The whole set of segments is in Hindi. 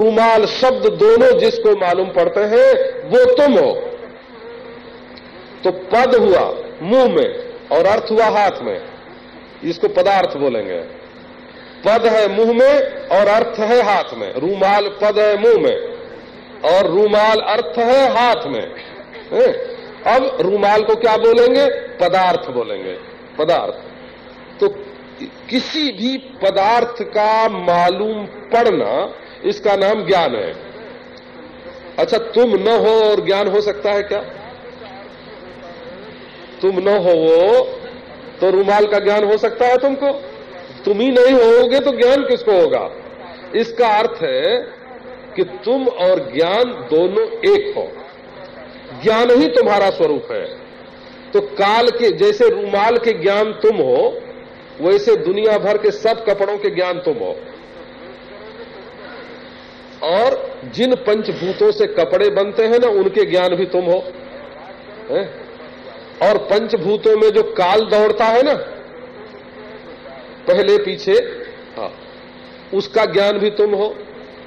रूमाल शब्द दोनों जिसको मालूम पड़ते हैं वो तुम हो। तो पद हुआ मुंह में और अर्थ हुआ हाथ में, इसको पदार्थ बोलेंगे। पद है मुंह में और अर्थ है हाथ में। रूमाल पद है मुंह में और रूमाल अर्थ है हाथ में। अब रूमाल को क्या बोलेंगे? पदार्थ बोलेंगे, पदार्थ। तो किसी भी पदार्थ का मालूम पड़ना, इसका नाम ज्ञान है। अच्छा, तुम न हो और ज्ञान हो सकता है क्या? तुम न हो तो रूमाल का ज्ञान हो सकता है तुमको? तुम ही नहीं होगे तो ज्ञान किसको होगा? इसका अर्थ है कि तुम और ज्ञान दोनों एक हो। ज्ञान ही तुम्हारा स्वरूप है। तो काल के जैसे रूमाल के ज्ञान तुम हो, वैसे दुनिया भर के सब कपड़ों के ज्ञान तुम हो। और जिन पंचभूतों से कपड़े बनते हैं ना, उनके ज्ञान भी तुम हो। और पंचभूतों में जो काल दौड़ता है ना, पहले पीछे, हाँ, उसका ज्ञान भी तुम हो।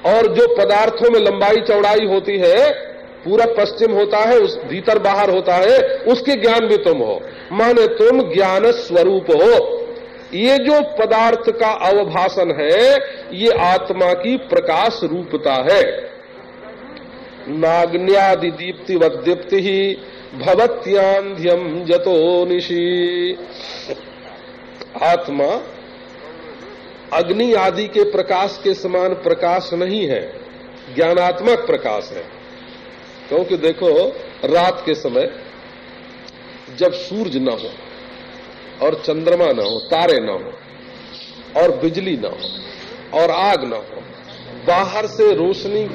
और जो पदार्थों में लंबाई चौड़ाई होती है, पूरा पश्चिम होता है, उस भीतर बाहर होता है, उसके ज्ञान भी तुम हो। माने तुम ज्ञान स्वरूप हो। ये जो पदार्थ का अवभाषण है, ये आत्मा की प्रकाश रूपता है। नाग्न्यादि दीप्तिवद दीप्ति ही भवत्यांध्यम जतो निशि। आत्मा अग्नि आदि के प्रकाश के समान प्रकाश नहीं है, ज्ञानात्मक प्रकाश है। क्योंकि देखो, रात के समय जब सूरज न हो और चंद्रमा न हो, तारे न हो और बिजली न हो और आग न हो, बाहर से रोशनी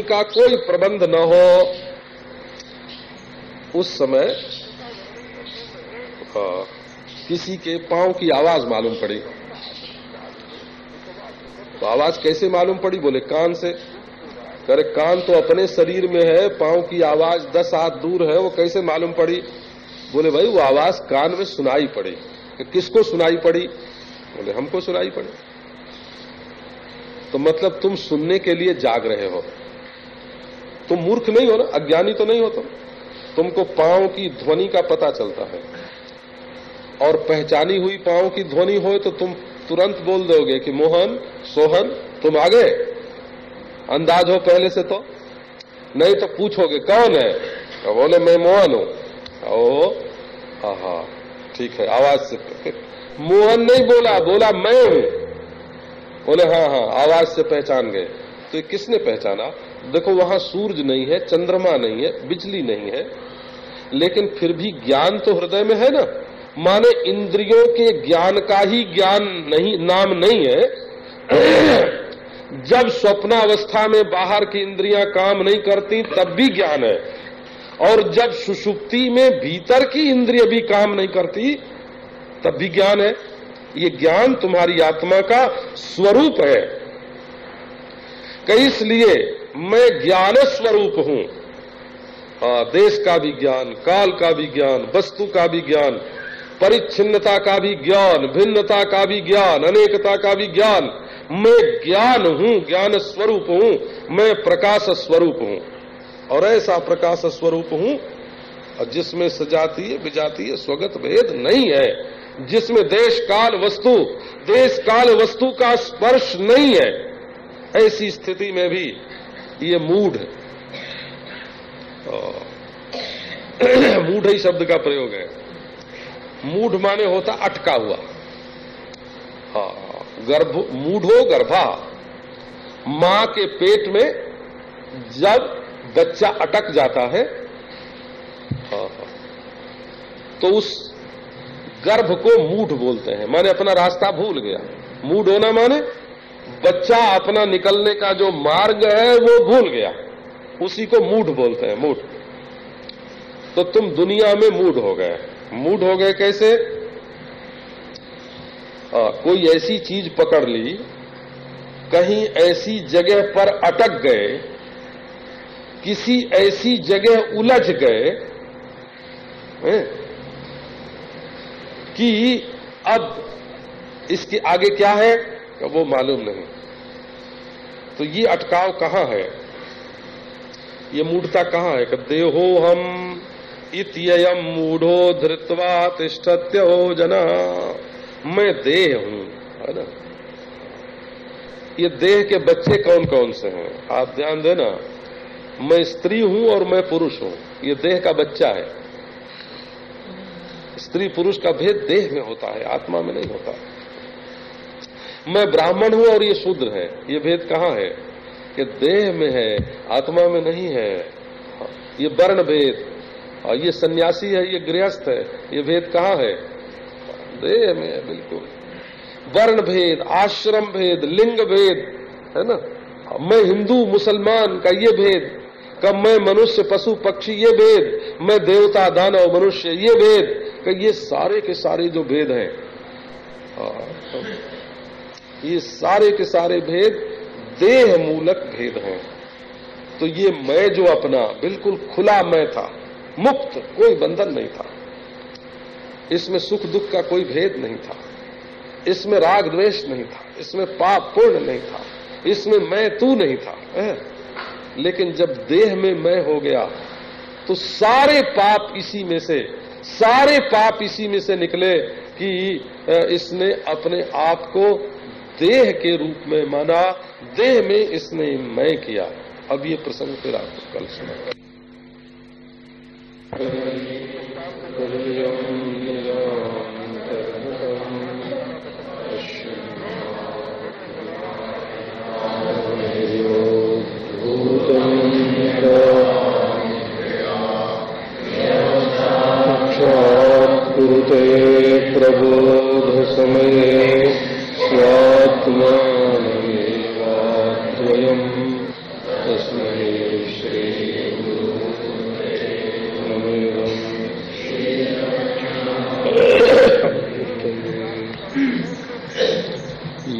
का कोई प्रबंध न हो, उस समय किसी के पांव की आवाज मालूम पड़ी। तो आवाज कैसे मालूम पड़ी? बोले कान से। अरे कान तो अपने शरीर में है, पांव की आवाज 10 हाथ दूर है, वो कैसे मालूम पड़ी? बोले भाई वो आवाज कान में सुनाई पड़ी। किसको सुनाई पड़ी? बोले हमको सुनाई पड़ी। तो मतलब तुम सुनने के लिए जाग रहे हो। तुम मूर्ख नहीं हो ना, अज्ञानी तो नहीं हो तुमको पांव की ध्वनि का पता चलता है। और पहचानी हुई पांव की ध्वनि हो तो तुम तुरंत बोल दोगे कि मोहन, सोहन, तुम आ गए। अंदाज हो पहले से तो नहीं, तो पूछोगे कौन है? तो बोले मैं मोहन हूं। ओ हा, ठीक है, आवाज से। मोहन नहीं बोला, बोला मैं हूं। बोले हाँ हाँ, आवाज से पहचान गए। तो ये किसने पहचाना? देखो, वहां सूरज नहीं है, चंद्रमा नहीं है, बिजली नहीं है, लेकिन फिर भी ज्ञान तो हृदय में है ना। माने इंद्रियों के ज्ञान का ही ज्ञान नहीं, नाम नहीं है। जब स्वप्नावस्था में बाहर की इंद्रियां काम नहीं करती तब भी ज्ञान है, और जब सुषुप्ति में भीतर की इंद्रिय भी काम नहीं करती तब भी ज्ञान है। ये ज्ञान तुम्हारी आत्मा का स्वरूप है। कि इसलिए मैं ज्ञान स्वरूप हूं। देश का भी ज्ञान, काल का भी ज्ञान, वस्तु का भी ज्ञान, परिच्छिन्नता का भी ज्ञान, भिन्नता का भी ज्ञान, अनेकता का भी ज्ञान। मैं ज्ञान हूं, ज्ञान स्वरूप हूं, मैं प्रकाश स्वरूप हूं। और ऐसा प्रकाश स्वरूप हूं जिसमें सजातीय विजातीय स्वगत भेद नहीं है, जिसमें देश काल वस्तु का स्पर्श नहीं है। ऐसी स्थिति में भी ये मूढ़ मूढ़ ही शब्द का प्रयोग है। मूढ़ माने होता अटका हुआ। मूढ़ो गर्भा, मां के पेट में जब बच्चा अटक जाता है, तो उस गर्भ को मूढ़ बोलते हैं। माने अपना रास्ता भूल गया। मूढ़ होना माने बच्चा अपना निकलने का जो मार्ग है वो भूल गया, उसी को मूढ़ बोलते हैं। मूढ़। तो तुम दुनिया में मूढ़ हो गए। मूढ़ हो गए कैसे? कोई ऐसी चीज पकड़ ली, कहीं ऐसी जगह पर अटक गए, किसी ऐसी जगह उलझ गए कि अब इसके आगे क्या है वो मालूम नहीं। तो ये अटकाव कहाँ है, ये मूढ़ता कहाँ है कि देहो हम इत्ययम मूढ़ो धृत्वा तिष्ठत्यो जना, मैं देह हूं, है ना। ये देह के बच्चे कौन कौन से हैं आप ध्यान देना। मैं स्त्री हूं और मैं पुरुष हूं, ये देह का बच्चा है। स्त्री पुरुष का भेद देह में होता है, आत्मा में नहीं होता। मैं ब्राह्मण हूं और ये शूद्र है, ये भेद कहाँ है कि देह में है, आत्मा में नहीं है। ये वर्ण भेद, और ये सन्यासी है, ये गृहस्थ है, ये भेद कहाँ है, देह में है बिल्कुल। वर्ण भेद, आश्रम भेद, लिंग भेद, है ना। मैं हिंदू मुसलमान का ये भेद, कब मैं मनुष्य पशु पक्षी ये भेद, मैं देवता दानव मनुष्य ये भेद, कि ये सारे के सारे जो भेद हैं, ये सारे के सारे भेद देह मूलक भेद हैं। तो ये मैं जो अपना बिल्कुल खुला मैं था, मुक्त, कोई बंधन नहीं था, इसमें सुख दुख का कोई भेद नहीं था, इसमें राग द्वेष नहीं था, इसमें पाप पुण्य नहीं था, इसमें मैं तू नहीं था। लेकिन जब देह में मैं हो गया तो सारे पाप इसी में से, सारे पाप इसी में से निकले कि इसने अपने आप को देह के रूप में माना, देह में इसने मैं किया। अब ये प्रसंग फिर आपको कल सुना। कुरुते प्रबोध समये स्वात्मानमेवाद्वयम् तस्मै श्री गुरुते नमः।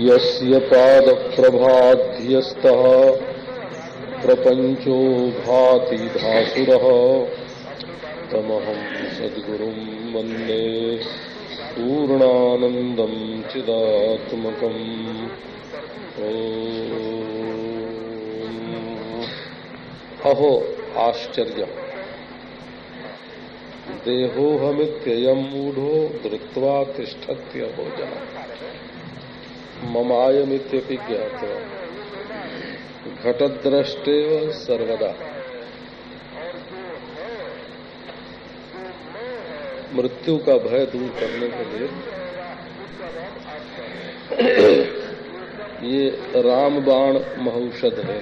यस्य पादप्रभाध्यस्तः प्रपञ्चो भाति धातुरः तमहं सद्गुरुं वन्दे पूर्णानन्दं चिदात्मकम्। अहो आश्चर्यम् देहोहमित्ययं मूढ़ो धृत्वा तिष्ठत्यहो जना ममायमित्यपि ज्ञात्वा घटद्रष्टेव सर्वदा। मृत्यु का भय दूर करने के लिए ये रामबाण महौषध है।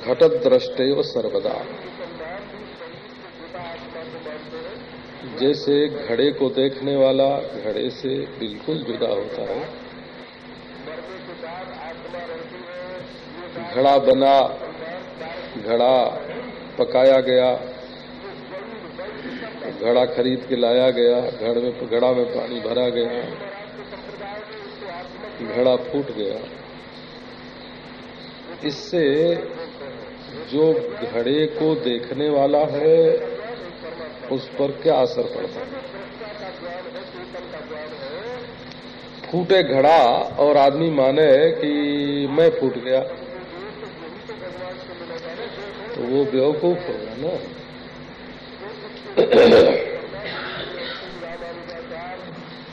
घटद्रष्टेव सर्वदा, जैसे घड़े को देखने वाला घड़े से बिल्कुल जुदा होता है। घड़ा बना, घड़ा पकाया गया, घड़ा खरीद के लाया गया, घड़ा में पानी भरा गया, घड़ा फूट गया। इससे जो घड़े को देखने वाला है उस पर क्या असर पड़ता है। फूटे घड़ा और आदमी माने कि मैं फूट गया तो वो बेवकूफ होगा ना।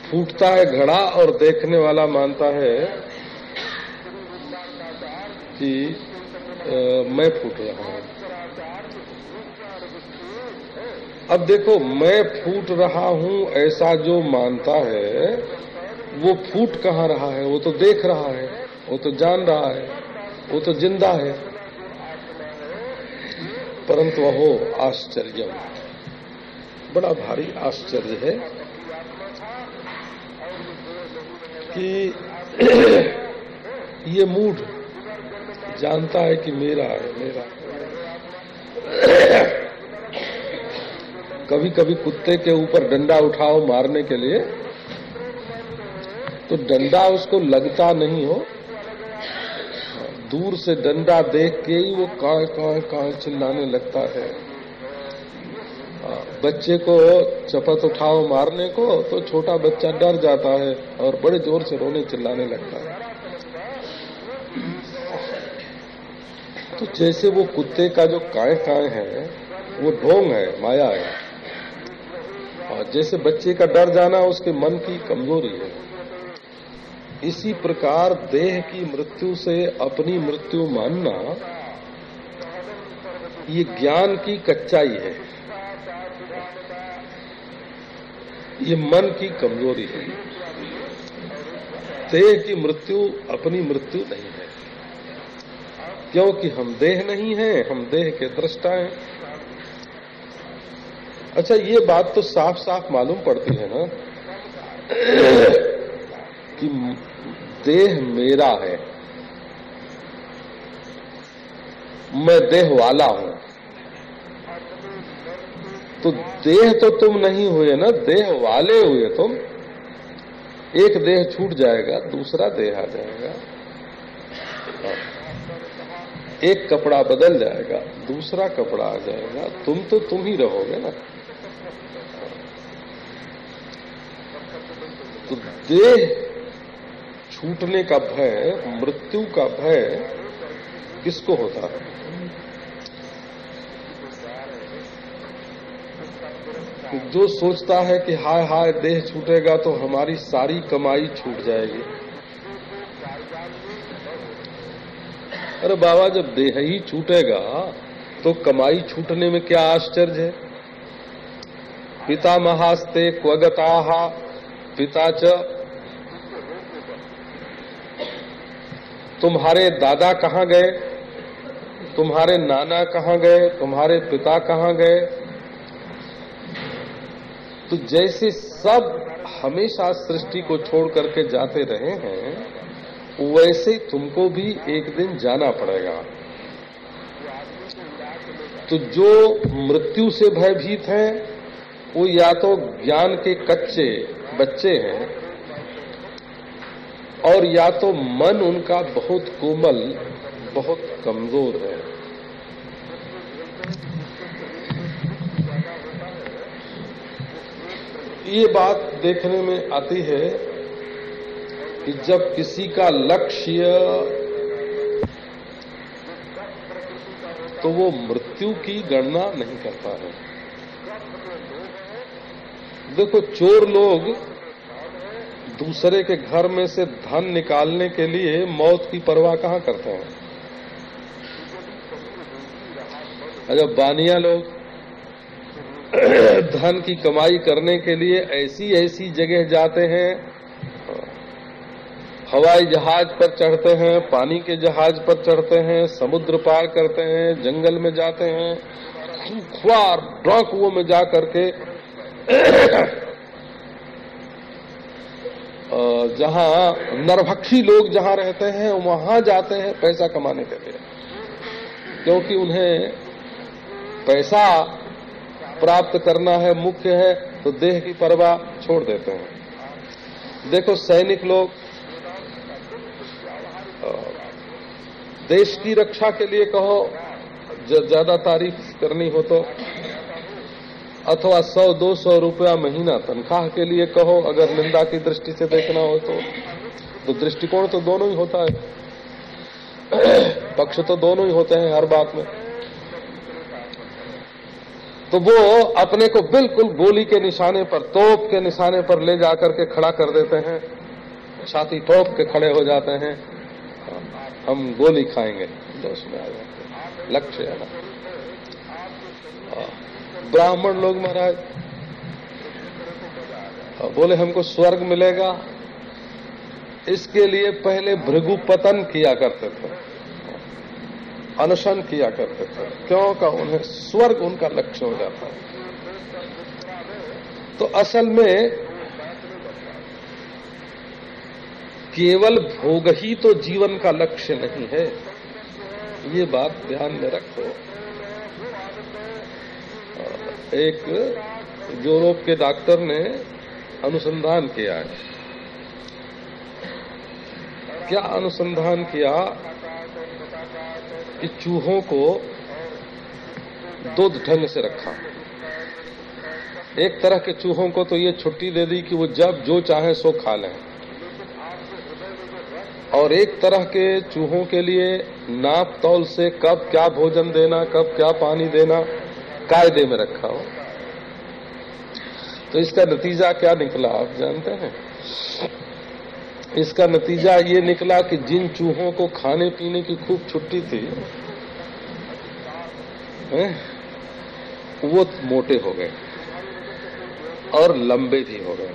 फूटता है घड़ा और देखने वाला मानता है कि मैं फूट रहा हूं। अब देखो, मैं फूट रहा हूं ऐसा जो मानता है वो फूट कहाँ रहा है, वो तो देख रहा है, वो तो जान रहा है, वो तो जिंदा है। परंतु अहो आश्चर्य, बड़ा भारी आश्चर्य है कि ये मूढ़ जानता है कि मेरा है, मेरा है। कभी कभी कुत्ते के ऊपर डंडा उठाओ मारने के लिए तो डंडा उसको लगता नहीं हो, दूर से डंडा देख के ही वो कां कां कां चिल्लाने लगता है। बच्चे को चपत उठाओ मारने को तो छोटा बच्चा डर जाता है और बड़े जोर से रोने चिल्लाने लगता है। तो जैसे वो कुत्ते का जो काय काय है वो ढोंग है, माया है, और जैसे बच्चे का डर जाना उसके मन की कमजोरी है, इसी प्रकार देह की मृत्यु से अपनी मृत्यु मानना ये ज्ञान की कच्चाई है, ये मन की कमजोरी है। देह की मृत्यु अपनी मृत्यु नहीं है, क्योंकि हम देह नहीं हैं, हम देह के दृष्टा हैं। अच्छा, ये बात तो साफ साफ मालूम पड़ती है ना कि देह मेरा है, मैं देह वाला हूं। तो देह तो तुम नहीं हुए ना, देह वाले हुए तुम। एक देह छूट जाएगा, दूसरा देह आ जाएगा। एक कपड़ा बदल जाएगा, दूसरा कपड़ा आ जाएगा, तुम तो तुम ही रहोगे ना। तो देह छूटने का भय, मृत्यु का भय किसको होता है? जो सोचता है कि हाय हाय देह छूटेगा तो हमारी सारी कमाई छूट जाएगी। अरे बाबा, जब देह ही छूटेगा तो कमाई छूटने में क्या आश्चर्य है? पितामहास्ते क्वगताः पिता च, तुम्हारे दादा कहाँ गए, तुम्हारे नाना कहाँ गए, तुम्हारे पिता कहाँ गए? तो जैसे सब हमेशा सृष्टि को छोड़ करके जाते रहे हैं, वैसे तुमको भी एक दिन जाना पड़ेगा। तो जो मृत्यु से भयभीत हैं, वो या तो ज्ञान के कच्चे बच्चे हैं, और या तो मन उनका बहुत कोमल, बहुत कमजोर है। ये बात देखने में आती है कि जब किसी का लक्ष्य तो वो मृत्यु की गणना नहीं करता है। देखो, चोर लोग दूसरे के घर में से धन निकालने के लिए मौत की परवाह कहाँ करते हैं। जब बानिया लोग धन की कमाई करने के लिए ऐसी ऐसी जगह जाते हैं, हवाई जहाज पर चढ़ते हैं, पानी के जहाज पर चढ़ते हैं, समुद्र पार करते हैं, जंगल में जाते हैं, खूंखार डाकुओं में जा करके जहां नरभक्षी लोग जहां रहते हैं वहां जाते हैं पैसा कमाने के लिए, क्योंकि उन्हें पैसा प्राप्त करना है, मुख्य है, तो देह की परवाह छोड़ देते हैं। देखो, सैनिक लोग देश की रक्षा के लिए कहो, ज्यादा तारीफ करनी हो तो, अथवा 100-200 रुपया महीना तनख्वाह के लिए कहो, अगर निंदा की दृष्टि से देखना हो तो दृष्टिकोण तो दोनों ही होता है, पक्ष तो दोनों ही होते हैं हर बात में। तो वो अपने को बिल्कुल गोली के निशाने पर, तोप के निशाने पर ले जाकर के खड़ा कर देते हैं, छाती ठोक के खड़े हो जाते हैं, हम गोली खाएंगे, जोश में आ जाते हैं, लक्ष्य है ना। ब्राह्मण लोग महाराज बोले हमको स्वर्ग मिलेगा, इसके लिए पहले भृगुपतन किया करते थे, अनशन किया करते थे, क्योंकि उन्हें स्वर्ग उनका लक्ष्य हो जाता है। तो असल में केवल भोग ही तो जीवन का लक्ष्य नहीं है, ये बात ध्यान में रखो। एक यूरोप के डॉक्टर ने अनुसंधान किया है। क्या अनुसंधान किया कि चूहों को 2 ढंग से रखा, एक तरह के चूहों को तो ये छुट्टी दे दी कि वो जब जो चाहे सो खा लें, और एक तरह के चूहों के लिए नाप तौल से कब क्या भोजन देना, कब क्या पानी देना कायदे में रखा हो। तो इसका नतीजा क्या निकला आप जानते हैं? इसका नतीजा ये निकला कि जिन चूहों को खाने पीने की खूब छुट्टी थी वो मोटे हो गए और लंबे भी हो गए।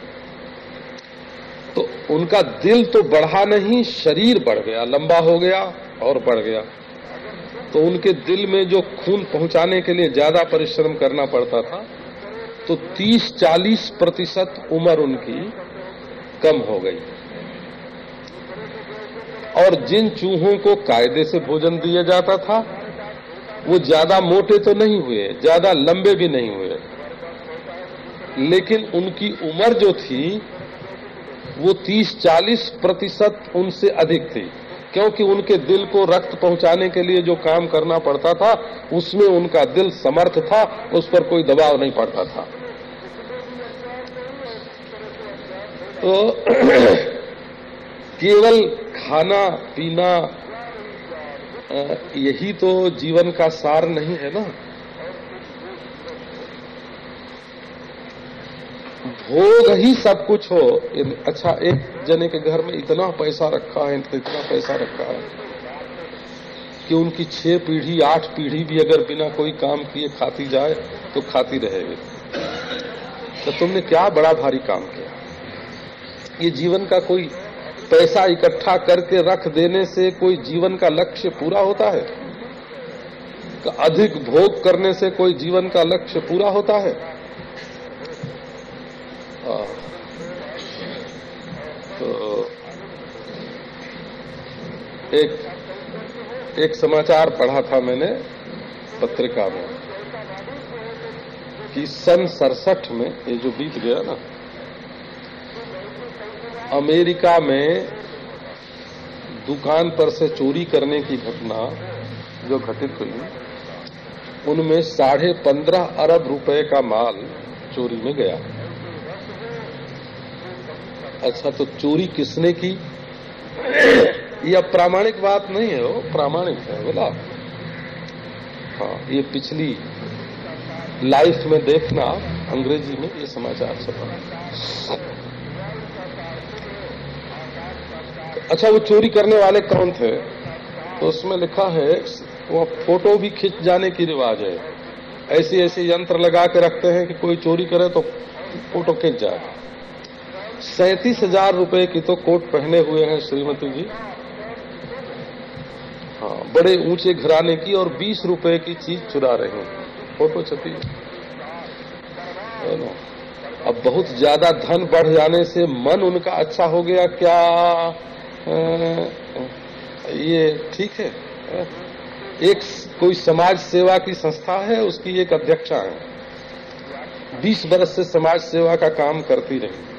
तो उनका दिल तो बढ़ा नहीं, शरीर बढ़ गया, लंबा हो गया और बढ़ गया। तो उनके दिल में जो खून पहुंचाने के लिए ज्यादा परिश्रम करना पड़ता था, तो 30-40% उम्र उनकी कम हो गई। और जिन चूहों को कायदे से भोजन दिया जाता था वो ज्यादा मोटे तो नहीं हुए, ज्यादा लंबे भी नहीं हुए, लेकिन उनकी उम्र जो थी वो 30-40% उनसे अधिक थी, क्योंकि उनके दिल को रक्त पहुंचाने के लिए जो काम करना पड़ता था उसमें उनका दिल समर्थ था, उस पर कोई दबाव नहीं पड़ता था। तो केवल खाना पीना यही तो जीवन का सार नहीं है ना। भोग ही सब कुछ हो। अच्छा, एक जने के घर में इतना पैसा रखा है, इतना पैसा रखा है कि उनकी 6 पीढ़ी 8 पीढ़ी भी अगर बिना कोई काम किए खाती जाए तो खाती रहेगी। तो तुमने क्या बड़ा भारी काम किया? ये जीवन का कोई पैसा इकट्ठा करके रख देने से कोई जीवन का लक्ष्य पूरा होता है? अधिक भोग करने से कोई जीवन का लक्ष्य पूरा होता है? तो एक समाचार पढ़ा था मैंने पत्रिका में कि सन 67 में, ये जो बीत गया ना, अमेरिका में दुकान पर से चोरी करने की घटना जो घटित हुई, उनमें 15.5 अरब रुपए का माल चोरी में गया। अच्छा, तो चोरी किसने की? ये प्रामाणिक बात नहीं है, वो प्रामाणिक है बोला। हाँ, ये पिछली लाइफ में देखना, अंग्रेजी में ये समाचार छपा। अच्छा, वो चोरी करने वाले कौन थे? तो उसमें लिखा है वो फोटो भी खिंच जाने की रिवाज है। ऐसे ऐसे यंत्र लगा के रखते हैं कि कोई चोरी करे तो फोटो खिंच जाए। 37,000 रुपए की तो कोट पहने हुए हैं श्रीमती जी, हाँ, बड़े ऊंचे घराने की, और 20 रुपए की चीज चुरा रहे हैं, फोटो छपी है ना। अब बहुत ज्यादा धन बढ़ जाने से मन उनका अच्छा हो गया क्या? ये ठीक है। एक कोई समाज सेवा की संस्था है, उसकी एक अध्यक्षा है, 20 बरस से समाज सेवा का काम करती रही।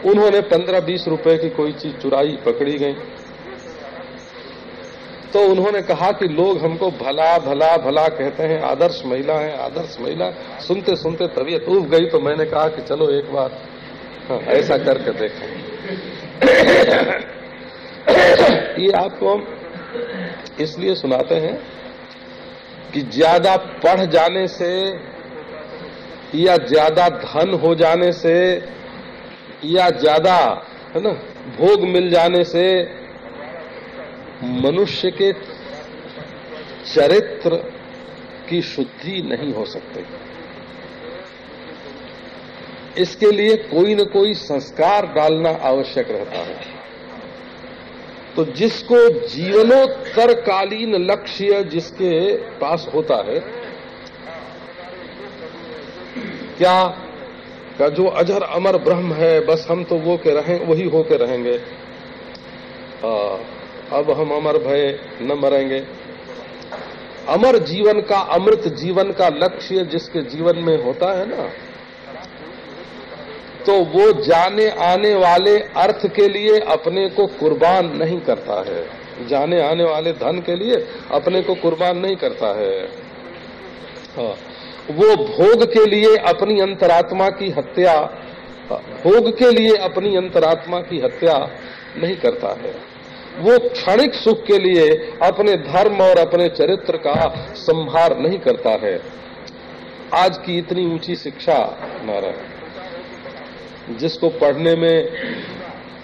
उन्होंने 15-20 रुपए की कोई चीज चुराई, पकड़ी गई। तो उन्होंने कहा कि लोग हमको भला भला भला कहते हैं, आदर्श महिला है, आदर्श महिला। सुनते सुनते तबीयत ऊब गई, तो मैंने कहा कि चलो एक बार ऐसा करके देखें। ये आपको हम इसलिए सुनाते हैं कि ज्यादा पढ़ जाने से या ज्यादा धन हो जाने से या ज्यादा, है ना, भोग मिल जाने से मनुष्य के चरित्र की शुद्धि नहीं हो सकती। इसके लिए कोई न कोई संस्कार डालना आवश्यक रहता है। तो जिसको जीवनोत्तरकालीन लक्ष्य जिसके पास होता है, क्या का जो अजर अमर ब्रह्म है, बस हम तो वो के रहें, वही हो के रहेंगे, अब हम अमर भय न मरेंगे। अमर जीवन का, अमृत जीवन का लक्ष्य जिसके जीवन में होता है ना, तो वो जाने आने वाले अर्थ के लिए अपने को कुर्बान नहीं करता है, जाने आने वाले धन के लिए अपने को कुर्बान नहीं करता है। हाँ, वो भोग के लिए अपनी अंतरात्मा की हत्या, भोग के लिए अपनी अंतरात्मा की हत्या नहीं करता है। वो क्षणिक सुख के लिए अपने धर्म और अपने चरित्र का संहार नहीं करता है। आज की इतनी ऊंची शिक्षा नारायण, जिसको पढ़ने में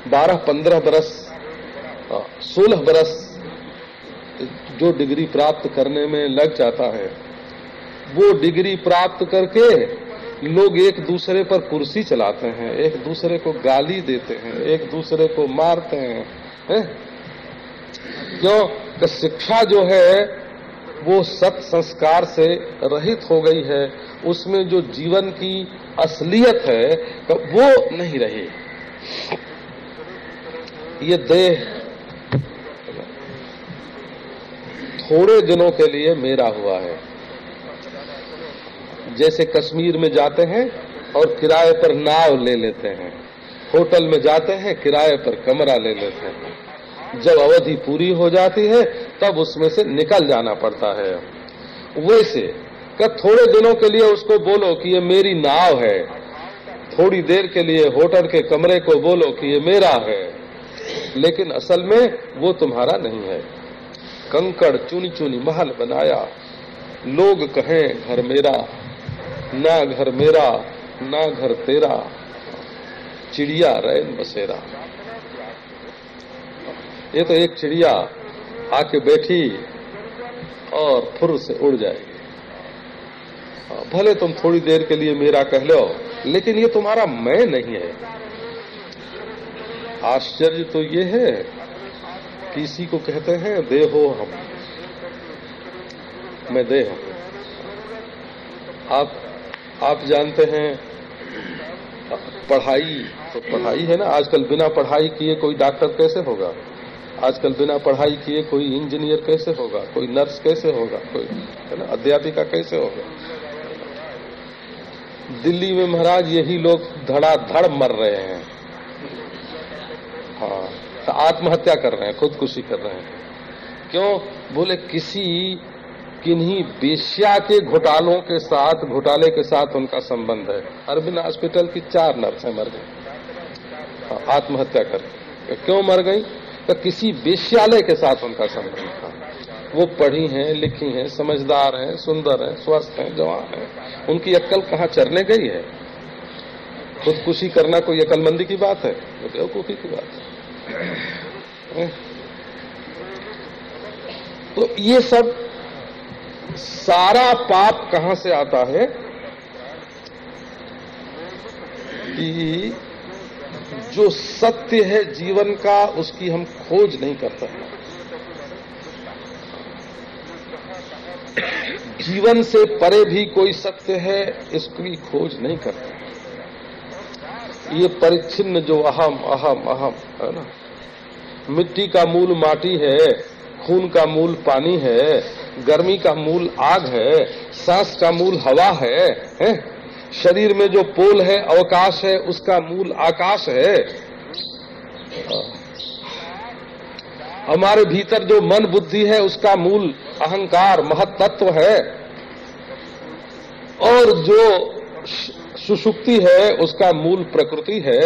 12-15 बरस 16 बरस जो डिग्री प्राप्त करने में लग जाता है, वो डिग्री प्राप्त करके लोग एक दूसरे पर कुर्सी चलाते हैं, एक दूसरे को गाली देते हैं, एक दूसरे को मारते हैं, क्यों कि शिक्षा जो है वो सत संस्कार से रहित हो गई है। उसमें जो जीवन की असलियत है वो नहीं रही। ये देह थोड़े दिनों के लिए मेरा हुआ है। जैसे कश्मीर में जाते हैं और किराए पर नाव ले लेते हैं, होटल में जाते हैं किराए पर कमरा ले लेते हैं, जब अवधि पूरी हो जाती है तब उसमें से निकल जाना पड़ता है। वैसे कि थोड़े दिनों के लिए उसको बोलो कि ये मेरी नाव है, थोड़ी देर के लिए होटल के कमरे को बोलो कि ये मेरा है, लेकिन असल में वो तुम्हारा नहीं है। कंकड़ चुनी चुनी महल बनाया, लोग कहें घर मेरा, ना घर मेरा ना घर तेरा, चिड़िया रैन बसेरा। ये तो एक चिड़िया आके बैठी और फुर से उड़ जाएगी। भले तुम थोड़ी देर के लिए मेरा कह लो, लेकिन ये तुम्हारा मैं नहीं है। आश्चर्य तो ये है कि इसी को कहते हैं देहो हम, मैं देह हूं। आप जानते हैं पढ़ाई तो पढ़ाई है ना, आजकल बिना पढ़ाई किए कोई डॉक्टर कैसे होगा, आजकल बिना पढ़ाई किए कोई इंजीनियर कैसे होगा, कोई नर्स कैसे होगा, कोई है ना अध्यापिका कैसे होगा। दिल्ली में महाराज यही लोग धड़ाधड़ मर रहे हैं, हाँ, तो आत्महत्या कर रहे हैं, खुदकुशी कर रहे हैं। क्यों? बोले किन्हीं वेश्या के घोटाले के साथ उनका संबंध है। अरविंद हॉस्पिटल की 4 नर्सें मर गई आत्महत्या करके। क्यों मर गई? तो किसी वेश्यालय के साथ उनका संबंध था। वो पढ़ी हैं, लिखी हैं, समझदार हैं, सुंदर हैं, स्वस्थ हैं, जवान हैं, उनकी अक्ल कहाँ चरने गई है। खुदकुशी करना कोई अक्लमंदी की बात है? वो बेवकूफी की बात है। तो ये सब सारा पाप कहां से आता है कि जो सत्य है जीवन का उसकी हम खोज नहीं करते हैं। जीवन से परे भी कोई सत्य है, इसकी खोज नहीं करते। ये परिच्छिन्न जो अहम अहम अहम है ना, मिट्टी का मूल माटी है, खून का मूल पानी है, गर्मी का मूल आग है, सांस का मूल हवा है? शरीर में जो पोल है अवकाश है, उसका मूल आकाश है। हमारे भीतर जो मन बुद्धि है उसका मूल अहंकार महत तत्व है, और जो सुषुप्ति है उसका मूल प्रकृति है।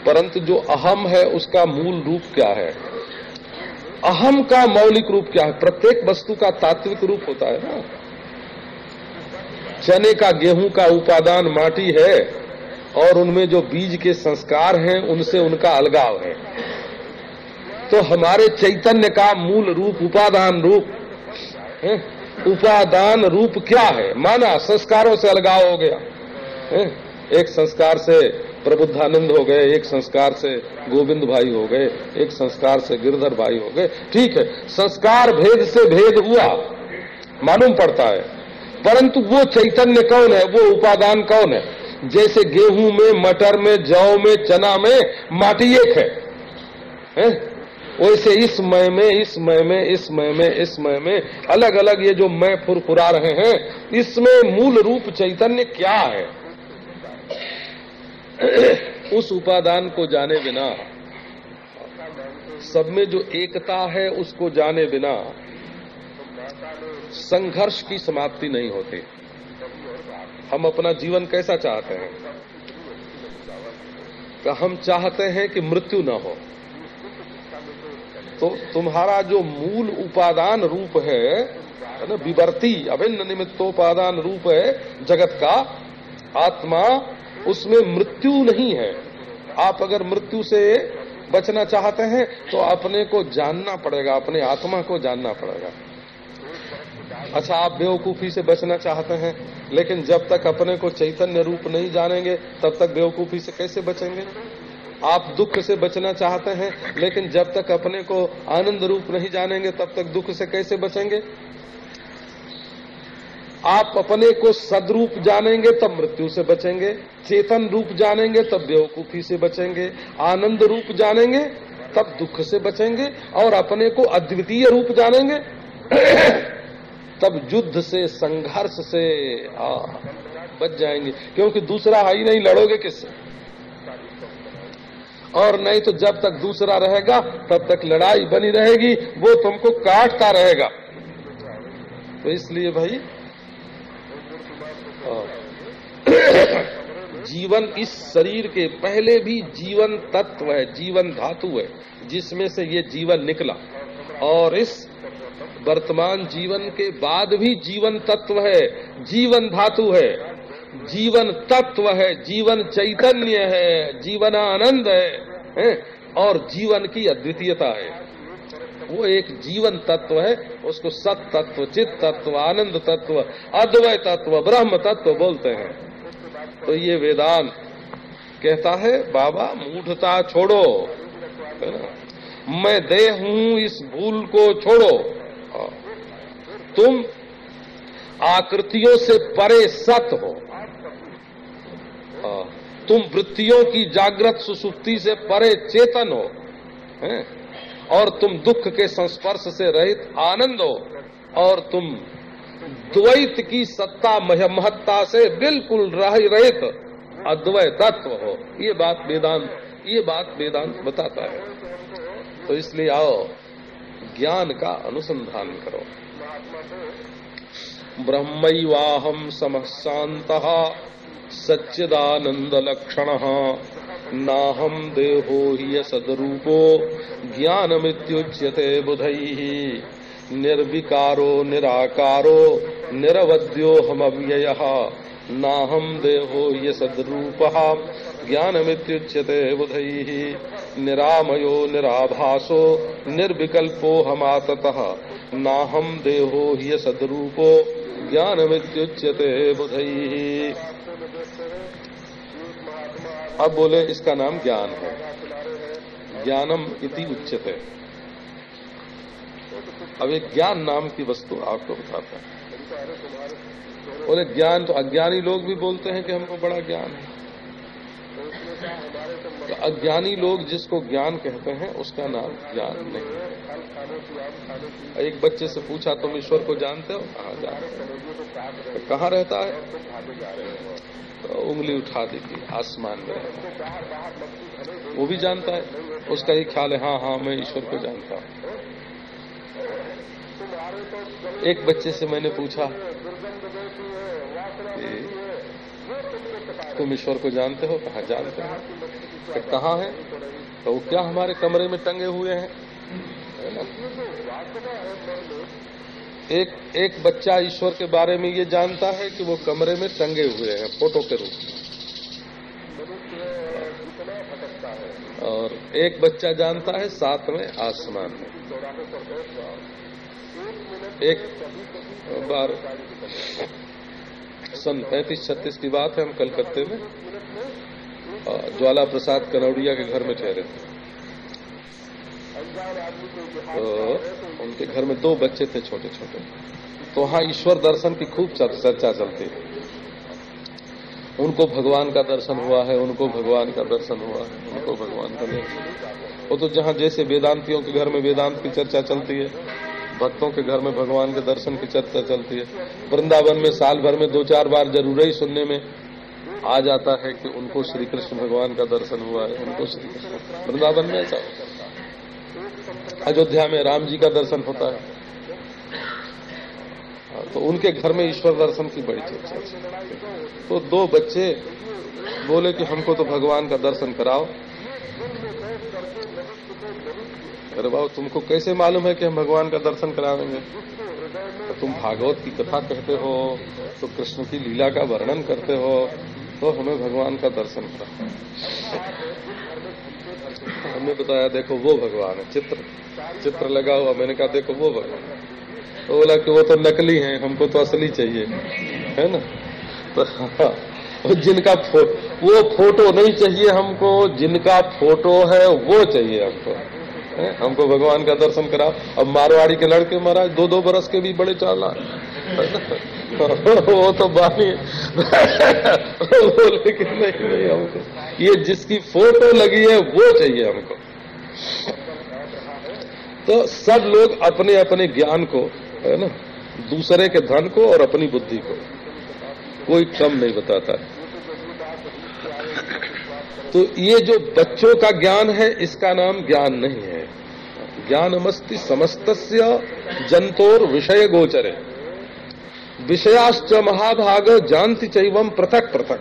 परंतु जो अहम है उसका मूल रूप क्या है? अहम का मौलिक रूप क्या है? प्रत्येक वस्तु का तात्विक रूप होता है ना। चने का गेहूं का उपादान माटी है, और उनमें जो बीज के संस्कार हैं उनसे उनका अलगाव है। तो हमारे चैतन्य का मूल रूप उपादान रूप है। उपादान रूप क्या है? माना संस्कारों से अलगाव हो गया है। एक संस्कार से प्रबुद्धानंद हो गए, एक संस्कार से गोविंद भाई हो गए, एक संस्कार से गिरधर भाई हो गए। ठीक है, संस्कार भेद से भेद हुआ मालूम पड़ता है, परंतु वो चैतन्य कौन है? वो उपादान कौन है? जैसे गेहूं में, मटर में, जौ में, चना में माटी एक है? वैसे इस मय में, इस मय में, इस मय में, इस मय में अलग अलग ये जो मय फुरफुरा रहे हैं, इसमें मूल रूप चैतन्य क्या है? उस उपादान को जाने बिना, सब में जो एकता है उसको जाने बिना संघर्ष की समाप्ति नहीं होती। हम अपना जीवन कैसा चाहते हैं? कि हम चाहते हैं कि मृत्यु न हो। तो तुम्हारा जो मूल उपादान रूप है ना, विवर्ती अभिन्न निमित्तोपादान रूप है जगत का आत्मा, उसमें मृत्यु नहीं है। आप अगर मृत्यु से बचना चाहते हैं तो अपने को जानना पड़ेगा, अपने आत्मा को जानना पड़ेगा। अच्छा, आप बेवकूफी से बचना चाहते हैं, लेकिन जब तक अपने को चैतन्य रूप नहीं जानेंगे तब तक बेवकूफी से कैसे बचेंगे? आप दुख से बचना चाहते हैं, लेकिन जब तक अपने को आनंद रूप नहीं जानेंगे तब तक दुख से कैसे बचेंगे? आप अपने को सदरूप जानेंगे तब मृत्यु से बचेंगे, चेतन रूप जानेंगे तब बेवकूफी से बचेंगे, आनंद रूप जानेंगे तब दुख से बचेंगे, और अपने को अद्वितीय रूप जानेंगे तब युद्ध से, संघर्ष से बच जाएंगे। क्योंकि दूसरा है ही नहीं, लड़ोगे किससे? और नहीं तो जब तक दूसरा रहेगा तब तक लड़ाई बनी रहेगी, वो तुमको काटता रहेगा। तो इसलिए भाई जीवन इस शरीर के पहले भी जीवन तत्व है, जीवन धातु है, जिसमें से ये जीवन निकला, और इस वर्तमान जीवन के बाद भी जीवन तत्व है, जीवन धातु है, जीवन तत्व है, जीवन चैतन्य है, जीवन आनंद है, और जीवन की अद्वितीयता है। वो एक जीवन तत्व है, उसको सत तत्व, चित तत्व, आनंद तत्व, अद्वय तत्व, ब्रह्म तत्व बोलते हैं। तो ये वेदांत कहता है बाबा मूढ़ता छोड़ो, है ना, मैं देह हूं इस भूल को छोड़ो, तुम आकृतियों से परे सत हो, तुम वृत्तियों की जागृत सुसुप्ति से परे चेतन हो, हैं? और तुम दुख के संस्पर्श से रहित आनंद हो, और तुम द्वैत की सत्ता महत्ता से बिल्कुल रहित अद्वैत तत्व हो। ये बात वेदांत बताता है। तो इसलिए आओ ज्ञान का अनुसंधान करो। ब्रह्मैवाहं समः शान्तः सच्चिदानंद लक्षणः नाहं देहो हि सदरूपो ज्ञानमित्युच्यते बुधैः निर्विकारो निराकारो निरवध्योऽहमव्ययः नाहं देहो हि सदरूपः ज्ञानमित्युच्यते बुधैः निरामयो निराभासो निर्विकल्पोऽहमाततः नाहं देहो हि सदरूपो ज्ञानमित्युच्यते बुधैः। अब बोले इसका नाम ज्ञान है, ज्ञानम इति उच्यते। अब एक ज्ञान नाम की वस्तु आपको बताता है। बोले ज्ञान तो अज्ञानी लोग भी बोलते हैं कि हमको बड़ा ज्ञान है। तो अज्ञानी लोग जिसको ज्ञान कहते हैं उसका नाम ज्ञान नहीं है। एक बच्चे से पूछा तुम ईश्वर को जानते हो? कहाँ जानते हो? तो कहाँ रहता है? तो उंगली उठा दी कि आसमान में रहता है। वो भी जानता है, उसका ही ख्याल है हाँ मैं ईश्वर को जानता हूँ। एक बच्चे से मैंने पूछा कि तुम ईश्वर को जानते हो? कहाँ जानते हो? कि कहाँ है? तो वो क्या हमारे कमरे में टंगे हुए हैं, है ना? एक बच्चा ईश्वर के बारे में ये जानता है कि वो कमरे में टंगे हुए हैं फोटो के रूप में, और एक बच्चा जानता है साथ में आसमान में। एक बार सन 35-36 की बात है, हम कलकत्ते में ज्वाला प्रसाद कनौड़िया के घर में ठहरे थे। तो उनके घर में 2 बच्चे थे छोटे छोटे। तो वहाँ ईश्वर दर्शन की खूब चर्चा चलती है। उनको भगवान का दर्शन हुआ है, उनको भगवान का दर्शन हुआ है, उनको भगवान का दर्शन। वो तो जहाँ जैसे वेदांतियों के घर में वेदांत की चर्चा चलती है, भक्तों के घर में भगवान के दर्शन की चर्चा चलती है। वृंदावन में साल भर में 2-4 बार जरूर ही सुनने में आ जाता है कि उनको श्री कृष्ण भगवान का दर्शन हुआ है, उनको श्री कृष्ण। वृंदावन में ऐसा होता है। अयोध्या में राम जी का दर्शन होता है, तो उनके घर में ईश्वर दर्शन की बड़ी चर्चा थी। तो दो बच्चे बोले कि हमको तो भगवान का दर्शन कराओ। अरे बाबू, तुमको कैसे मालूम है कि हम भगवान का दर्शन करावेंगे? तो तुम भागवत की कथा कहते हो, तो कृष्ण की लीला का वर्णन करते हो, तो हमें भगवान का दर्शन कराओ। हमने बताया देखो वो भगवान है, चित्र लगा हुआ। मैंने कहा देखो वो भगवान। तो बोला कि वो तो नकली है, हमको तो असली चाहिए, है ना। तो जिनका वो फोटो नहीं चाहिए हमको, जिनका फोटो है वो चाहिए हमको भगवान का दर्शन कराओ। अब मारवाड़ी के लड़के महाराज 2-2 बरस के भी बड़े चालाक, वो तो बानी बोले कि नहीं हमको ये जिसकी फोटो लगी है वो चाहिए हमको। तो सब लोग अपने अपने ज्ञान को, है ना, दूसरे के धन को और अपनी बुद्धि को कोई कम नहीं बताता है। तो ये जो बच्चों का ज्ञान है, इसका नाम ज्ञान नहीं है। ज्ञानमस्ति समस्तस्य जंतोर विषय गोचरे विषयाश्च महाभाग जानति चैवम पृथक पृथक।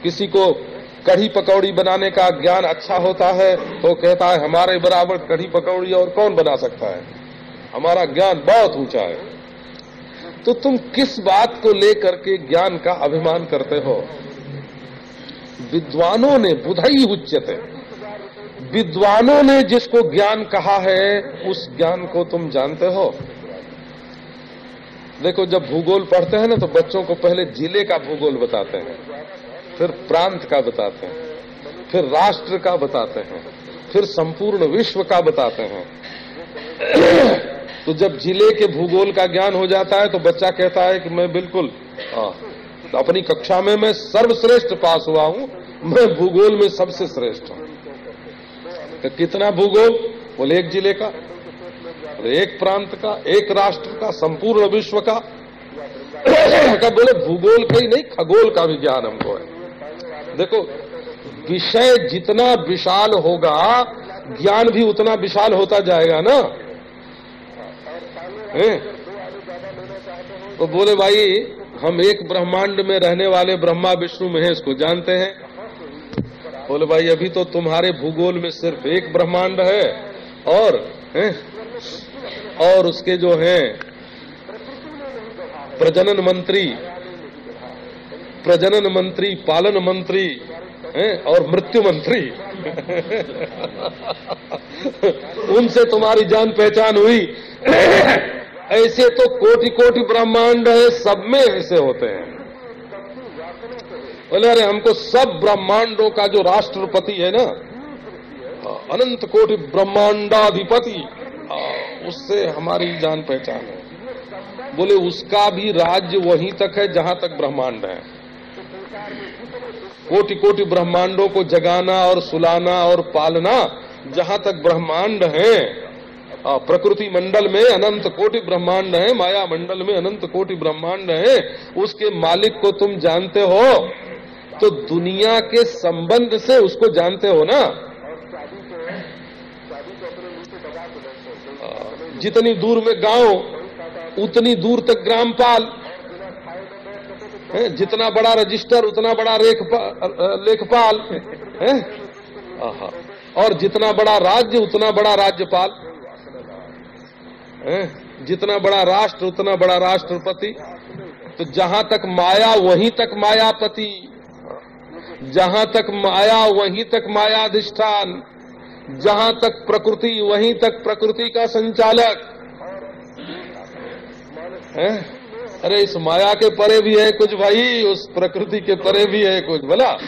किसी को कढ़ी पकौड़ी बनाने का ज्ञान अच्छा होता है तो कहता है हमारे बराबर कढ़ी पकौड़ी और कौन बना सकता है, हमारा ज्ञान बहुत ऊंचा है। तो तुम किस बात को लेकर के ज्ञान का अभिमान करते हो? विद्वानों ने बुधई उच्यते, विद्वानों ने जिसको ज्ञान कहा है उस ज्ञान को तुम जानते हो। देखो, जब भूगोल पढ़ते हैं ना तो बच्चों को पहले जिले का भूगोल बताते हैं, फिर प्रांत का बताते हैं, फिर राष्ट्र का बताते हैं, फिर संपूर्ण विश्व का बताते हैं। तो जब जिले के भूगोल का ज्ञान हो जाता है तो बच्चा कहता है कि मैं बिल्कुल तो अपनी कक्षा में मैं सर्वश्रेष्ठ पास हुआ हूं, मैं भूगोल में सबसे श्रेष्ठ हूं। तो कितना भूगोल? बोले एक जिले का, एक प्रांत का, एक राष्ट्र का, संपूर्ण विश्व का। बोले भूगोल का ही नहीं, खगोल का भी ज्ञान हमको है। देखो, विषय जितना विशाल होगा ज्ञान भी उतना विशाल होता जाएगा ना। तो बोले भाई हम एक ब्रह्मांड में रहने वाले ब्रह्मा विष्णु महेश को जानते हैं। बोले भाई अभी तो तुम्हारे भूगोल में सिर्फ एक ब्रह्मांड है और उसके जो हैं प्रजनन मंत्री, पालन मंत्री और मृत्यु मंत्री उनसे तुम्हारी जान पहचान हुई। ऐसे तो कोटि कोटि ब्रह्मांड है, सब में ऐसे होते हैं। बोले अरे हमको सब ब्रह्मांडों का जो राष्ट्रपति है ना, अनंत कोटि ब्रह्मांडाधिपति, उससे हमारी जान पहचान है। बोले उसका भी राज्य वहीं तक है जहां तक ब्रह्मांड है। कोटि कोटि ब्रह्मांडों को जगाना और सुलाना और पालना जहां तक ब्रह्मांड है। प्रकृति मंडल में अनंत कोटि ब्रह्मांड है, माया मंडल में अनंत कोटि ब्रह्मांड है। उसके मालिक को तुम जानते हो तो दुनिया के संबंध से उसको जानते हो ना। जितनी दूर में गांव उतनी दूर तक ग्रामपाल, जितना बड़ा रजिस्टर उतना बड़ा लेखपाल है, और जितना बड़ा राज्य उतना बड़ा राज्यपाल, जितना बड़ा राष्ट्र उतना बड़ा राष्ट्रपति। तो जहां तक माया वहीं तक मायापति, जहां तक माया वहीं तक मायाधिष्ठान, जहां तक प्रकृति वहीं तक प्रकृति का संचालक है। अरे इस माया के परे भी है कुछ भाई, उस प्रकृति के परे भी है कुछ। भला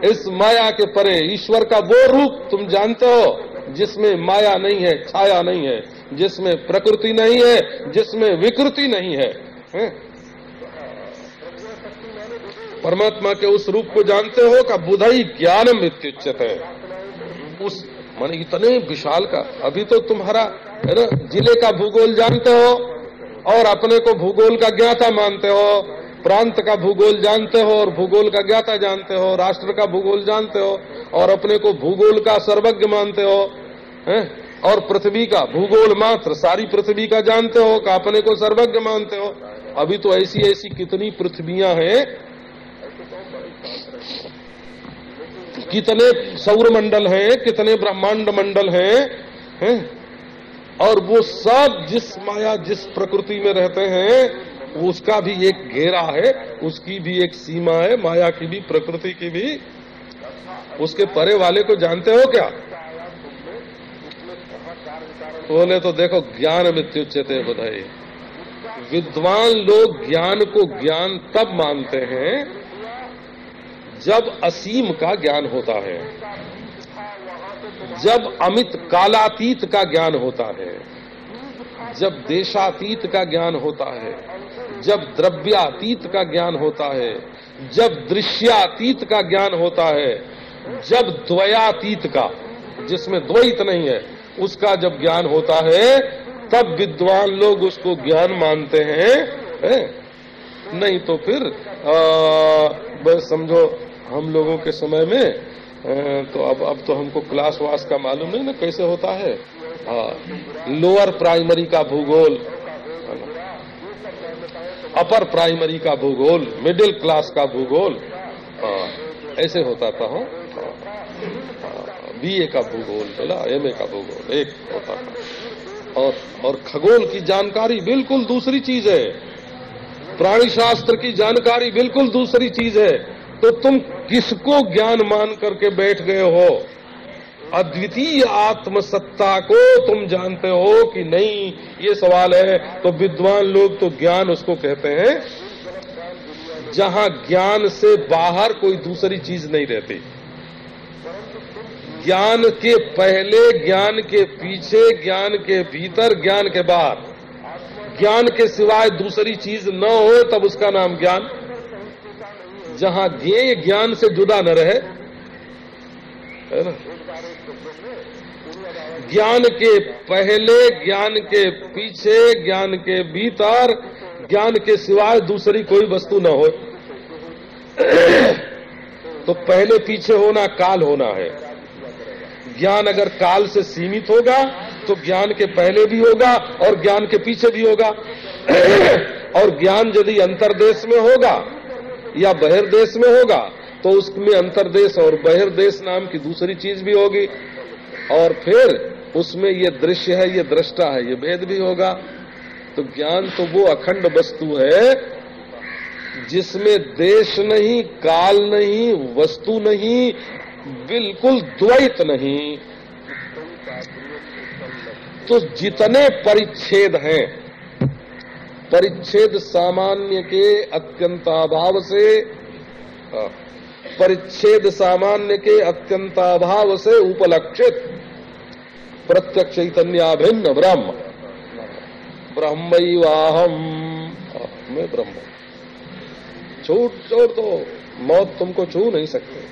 इस माया के परे ईश्वर का वो रूप तुम जानते हो जिसमें माया नहीं है, छाया नहीं है, जिसमें प्रकृति नहीं है, जिसमें विकृति नहीं है, परमात्मा के उस रूप को जानते हो का बुधई ज्ञानम इत्युच्यते। उस माने इतने विशाल का, अभी तो तुम्हारा है ना जिले का भूगोल जानते हो और अपने को भूगोल का ज्ञाता मानते हो, प्रांत का भूगोल जानते हो और भूगोल का ज्ञाता जानते हो, राष्ट्र का भूगोल जानते हो और अपने को भूगोल का सर्वज्ञ मानते हो, और पृथ्वी का भूगोल मात्र सारी पृथ्वी का जानते हो कि अपने को सर्वज्ञ मानते हो। अभी तो ऐसी ऐसी कितनी पृथ्वियां हैं, कितने सौर मंडल हैं, कितने ब्रह्मांड मंडल हैं, और वो सब जिस माया जिस प्रकृति में रहते हैं उसका भी एक घेरा है, उसकी भी एक सीमा है, माया की भी प्रकृति की भी। उसके परे वाले को जानते हो क्या? बोले तो देखो ज्ञान मित्युच्यते बुधाई। विद्वान लोग ज्ञान को ज्ञान तब मानते हैं जब असीम का ज्ञान होता है, जब अमित कालातीत का ज्ञान होता है, जब देशातीत का ज्ञान होता है, जब द्रव्यातीत का ज्ञान होता है, जब दृश्यातीत का ज्ञान होता है, जब द्वयातीत का, जिसमें द्वैत नहीं है, उसका जब ज्ञान होता है, तब विद्वान लोग उसको ज्ञान मानते हैं। नहीं तो फिर बस समझो हम लोगों के समय में तो अब तो हमको क्लास वास का मालूम नहीं ना कैसे होता है। लोअर प्राइमरी का भूगोल, अपर प्राइमरी का भूगोल, मिडिल क्लास का भूगोल, ऐसे होता था। बीए का भूगोल, बोला एमए का भूगोल एक होता था। और खगोल की जानकारी बिल्कुल दूसरी चीज है, प्राणी शास्त्र की जानकारी बिल्कुल दूसरी चीज है। तो तुम किसको ज्ञान मान करके बैठ गए हो? अद्वितीय आत्मसत्ता को तुम जानते हो कि नहीं, ये सवाल है। तो विद्वान लोग तो ज्ञान उसको कहते हैं जहां ज्ञान से बाहर कोई दूसरी चीज नहीं रहती। ज्ञान के पहले, ज्ञान के पीछे, ज्ञान के भीतर, ज्ञान के बाहर, ज्ञान के सिवाय दूसरी चीज न हो तब उसका नाम ज्ञान। जहां ज्ञेय ज्ञान से जुदा न रहे, है ना? ज्ञान के पहले, ज्ञान के पीछे, ज्ञान के भीतर, ज्ञान के सिवाय दूसरी कोई वस्तु न हो। तो पहले पीछे होना काल होना है। ज्ञान अगर काल से सीमित होगा तो ज्ञान के पहले भी होगा और ज्ञान के पीछे भी होगा। और ज्ञान यदि अंतर्देश में होगा या बहिर्देश में होगा तो उसमें अंतर्देश और बहिर्देश नाम की दूसरी चीज भी होगी। और फिर उसमें ये दृश्य है, ये दृष्टा है, ये भेद भी होगा। तो ज्ञान तो वो अखंड वस्तु है जिसमें देश नहीं, काल नहीं, वस्तु नहीं, बिल्कुल द्वैत नहीं। तो जितने परिच्छेद हैं, परिच्छेद सामान्य के अत्यंताभाव से, परिच्छेद सामान्य के अत्यंताभाव से उपलक्षित प्रत्यक्ष चैतन्याभिन्न ब्रह्म, ब्रह्मैवाहम, मैं ब्रह्म। छोड़ तो मौत तुमको छू नहीं सकते।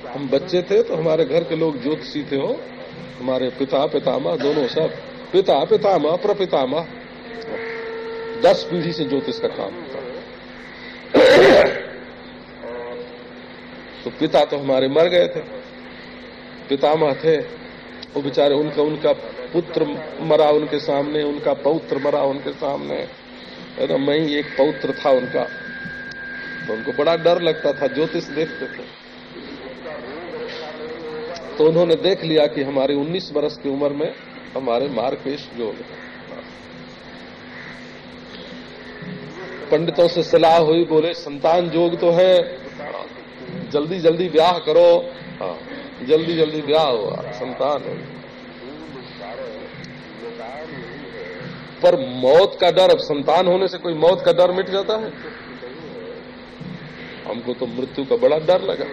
हम बच्चे थे तो हमारे घर के लोग ज्योतिषी थे। हो हमारे पिता पितामह दोनों, सब पिता पितामह प्रपितामह, 10 पीढ़ी से ज्योतिष का काम होता। तो पिता तो हमारे मर गए थे, पितामह थे वो बेचारे, उनका पुत्र मरा उनके सामने, उनका पौत्र मरा उनके सामने, है ना। मैं ही एक पौत्र था उनका, तो उनको बड़ा डर लगता था, ज्योतिष देखते थे। तो उन्होंने देख लिया कि हमारी 19 वर्ष की उम्र में हमारे मार्गपेश योग है। पंडितों से सलाह हुई, बोले संतान योग तो है, जल्दी जल्दी ब्याह करो। जल्दी जल्दी ब्याह हुआ, संतान हुई। पर मौत का डर, अब संतान होने से कोई मौत का डर मिट जाता है? हमको तो मृत्यु का बड़ा डर लगा।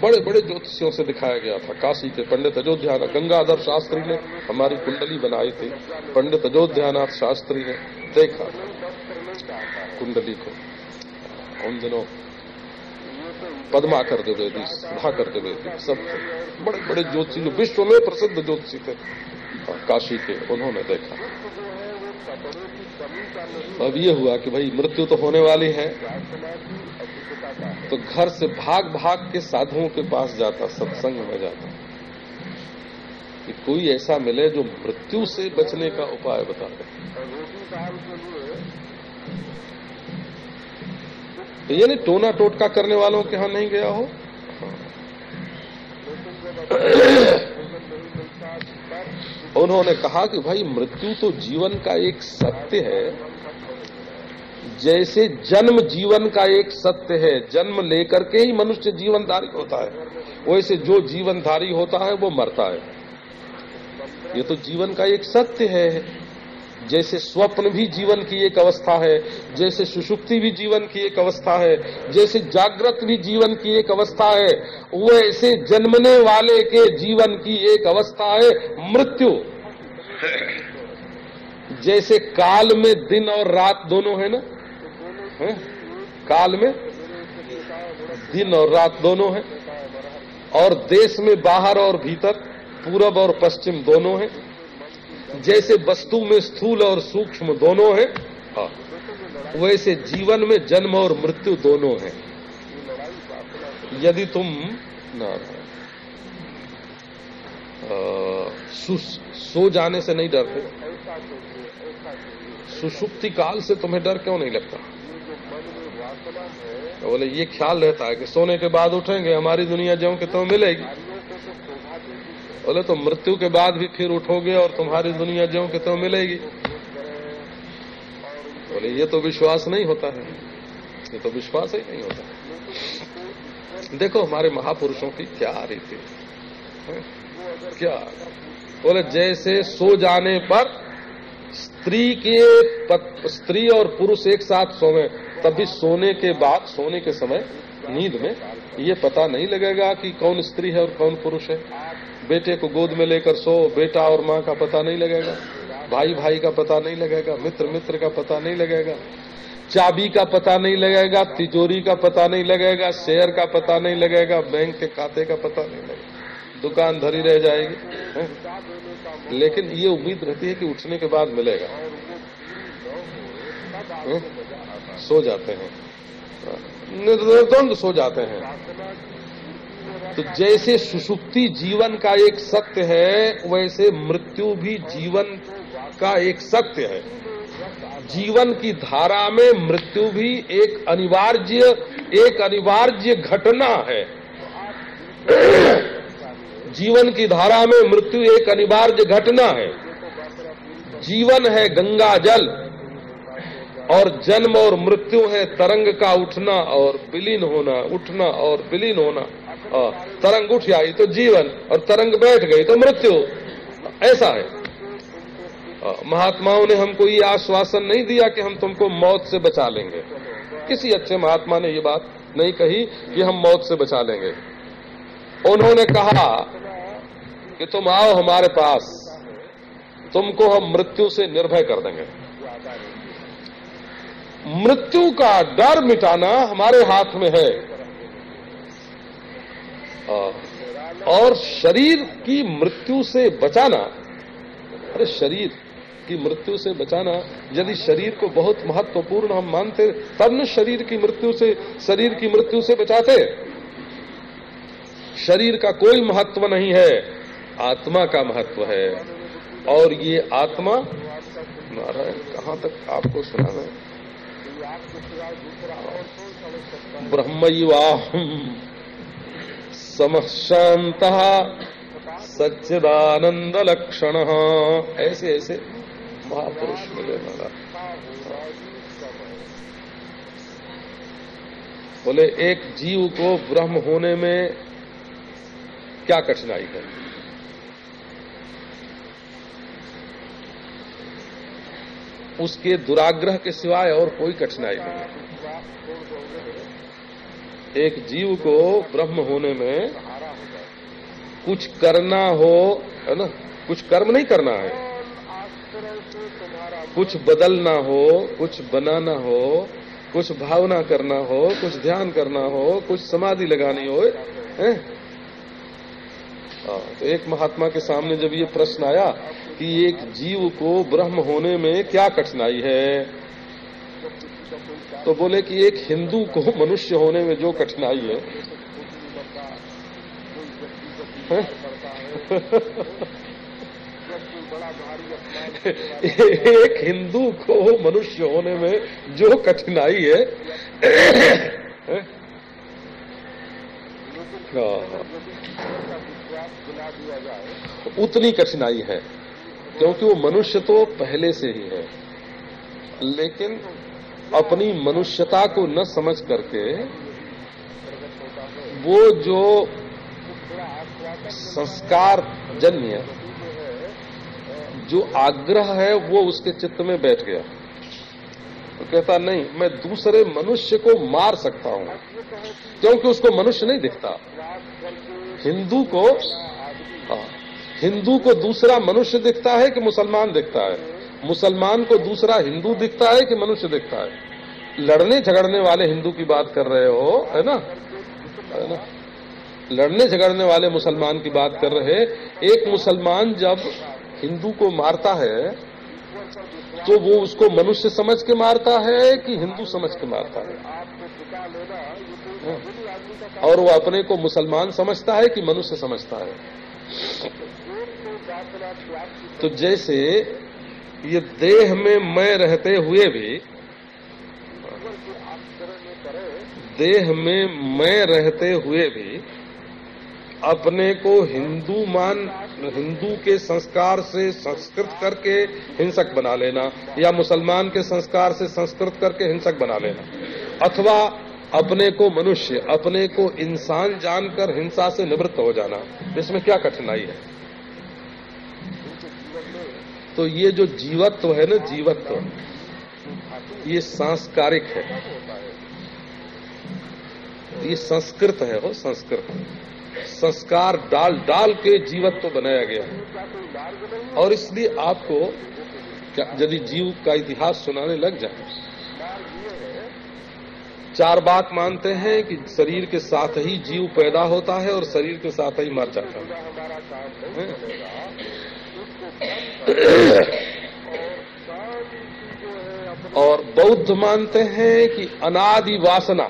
बड़े बड़े ज्योतिषियों से दिखाया गया था। काशी के पंडित अयोध्यानाथ गंगाधर शास्त्री ने हमारी कुंडली बनाई थी। पंडित अयोध्यानाथ शास्त्री ने देखा कुंडली को। उन दिनों पद्माकर द्विवेदी, सुधाकर द्विवेदी, सब बड़े बड़े ज्योतिषी जो विश्व में प्रसिद्ध ज्योतिषी थे काशी के, उन्होंने देखा। अब ये हुआ कि भाई मृत्यु तो होने वाली है, तो घर से भाग भाग के साधुओं के पास जाता, सत्संग में जाता कि कोई ऐसा मिले जो मृत्यु से बचने का उपाय बता दे। तो ये नहीं टोना टोटका करने वालों के यहां नहीं गया हो। उन्होंने कहा कि भाई मृत्यु तो जीवन का एक सत्य है, जैसे जन्म जीवन का एक सत्य है, जन्म लेकर के ही मनुष्य जीवनधारी होता है, वैसे जो जीवनधारी होता है वो मरता है। ये तो जीवन का एक सत्य है। जैसे स्वप्न भी जीवन की एक अवस्था है, जैसे सुषुप्ति भी जीवन की एक अवस्था है, जैसे जागृत भी जीवन की एक अवस्था है, वैसे जन्मने वाले के जीवन की एक अवस्था है मृत्यु। जैसे काल में दिन और रात दोनों है ना, है? काल में दिन और रात दोनों है, और देश में बाहर और भीतर, पूरब और पश्चिम दोनों है। जैसे वस्तु में स्थूल और सूक्ष्म दोनों है, वैसे जीवन में जन्म और मृत्यु दोनों है। यदि तुम सो जाने से नहीं डरते, सुषुप्ति काल से तुम्हें डर क्यों नहीं लगता? तो बोले ये ख्याल रहता है कि सोने के बाद उठेंगे, हमारी दुनिया ज्यों कि तुम्हें मिलेगी। बोले तो मृत्यु के बाद भी फिर उठोगे और तुम्हारी दुनिया ज्यों कि तुम्हें मिलेगी। बोले ये तो विश्वास नहीं होता है, ये तो विश्वास ही नहीं होता। देखो हमारे महापुरुषों की क्या रीति है, क्या बोले जैसे सो जाने पर स्त्री और पुरुष एक साथ सोवे, तभी सोने के बाद, सोने के समय नींद में ये पता नहीं लगेगा कि कौन स्त्री है और कौन पुरुष है। बेटे को गोद में लेकर सो, बेटा और माँ का पता नहीं लगेगा, भाई भाई का पता नहीं लगेगा, मित्र मित्र का पता नहीं लगेगा, चाबी का पता नहीं लगेगा, तिजोरी का पता नहीं लगेगा, शेयर का पता नहीं लगेगा, बैंक के खाते का पता नहीं लगेगा, दुकान धरी रह जाएगी है? लेकिन ये उम्मीद रहती है कि उठने के बाद मिलेगा। सो जाते हैं, निर्द्वंद सो जाते हैं। तो जैसे सुषुप्ति जीवन का एक सत्य है, वैसे मृत्यु भी जीवन का एक सत्य है। जीवन की धारा में मृत्यु भी एक अनिवार्य घटना है। जीवन की धारा में मृत्यु एक अनिवार्य घटना है। जीवन है गंगा जल, और जन्म और मृत्यु है तरंग का उठना और विलीन होना, उठना और विलीन होना। तरंग उठ आई तो जीवन, और तरंग बैठ गई तो मृत्यु। ऐसा है। महात्माओं ने हमको ये आश्वासन नहीं दिया कि हम तुमको मौत से बचा लेंगे। किसी अच्छे महात्मा ने ये बात नहीं कही कि हम मौत से बचा लेंगे। उन्होंने कहा कि तुम आओ हमारे पास, तुमको हम मृत्यु से निर्भय कर देंगे। मृत्यु का डर मिटाना हमारे हाथ में है, और शरीर की मृत्यु से बचाना, अरे शरीर की मृत्यु से बचाना, यदि शरीर को बहुत महत्वपूर्ण हम मानते तब न शरीर की मृत्यु से बचाते। शरीर का कोई महत्व नहीं है, आत्मा का महत्व है। और ये आत्मा, नारायण कहाँ तक आपको सुनाना है, ब्रह्मैवाहम् समशान्तः सच्चिदानंद लक्षणः। ऐसे ऐसे महापुरुष मिले महाराज। बोले एक जीव को ब्रह्म होने में क्या कठिनाई है? उसके दुराग्रह के सिवाय और कोई कठिनाई नहीं है। एक जीव को ब्रह्म होने में कुछ करना हो, है ना, कुछ कर्म नहीं करना है, कुछ बदलना हो, कुछ बनाना हो, कुछ भावना करना हो, कुछ ध्यान करना हो, कुछ समाधि लगानी हो, है? तो एक महात्मा के सामने जब ये प्रश्न आया कि एक जीव को ब्रह्म होने में क्या कठिनाई है, तो बोले कि एक हिंदू को मनुष्य होने में जो कठिनाई है, एक हिंदू को मनुष्य होने में जो कठिनाई है, उतनी कठिनाई है, क्योंकि वो मनुष्य तो पहले से ही है, लेकिन अपनी मनुष्यता को न समझ करके वो जो संस्कार जन्य जो आग्रह है वो उसके चित्त में बैठ गया। तो कहता नहीं, मैं दूसरे मनुष्य को मार सकता हूं, क्योंकि उसको मनुष्य नहीं दिखता। हिंदू को दूसरा मनुष्य दिखता है कि मुसलमान दिखता है? मुसलमान को दूसरा हिंदू दिखता है कि मनुष्य दिखता है? लड़ने झगड़ने वाले हिंदू की बात कर रहे हो, है ना? लड़ने झगड़ने वाले मुसलमान की बात कर रहे। एक मुसलमान जब हिंदू को मारता है तो वो उसको मनुष्य समझ के मारता है कि हिंदू समझ के मारता है? और वो अपने को मुसलमान समझता है कि मनुष्य समझता है? तो जैसे ये देह में मैं रहते हुए भी, देह में मैं रहते हुए भी अपने को हिंदू के संस्कार से संस्कृत करके हिंसक बना लेना, या मुसलमान के संस्कार से संस्कृत करके हिंसक बना लेना, अथवा अपने को मनुष्य, अपने को इंसान जानकर हिंसा से निवृत्त हो जाना, इसमें क्या कठिनाई है? तो ये जो जीवत्व है ना, जीवत्व, ये सांस्कारिक है, ये संस्कृत है, वो संस्कृत संस्कार डाल डाल के जीवत्व बनाया गया है। और इसलिए आपको यदि जीव का इतिहास सुनाने लग जाए, चार बात मानते हैं कि शरीर के साथ ही जीव पैदा होता है और शरीर के साथ ही मर जाता है। और बौद्ध मानते हैं कि अनादि वासना,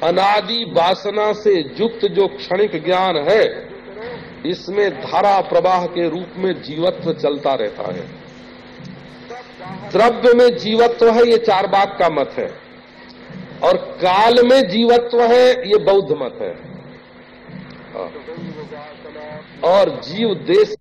अनादि वासना से युक्त जो क्षणिक ज्ञान है, इसमें धारा प्रवाह के रूप में जीवत्व चलता रहता है। द्रव्य में जीवत्व है, ये चार बात का मत है, और काल में जीवत्व है, ये बौद्ध मत है। और जीव देश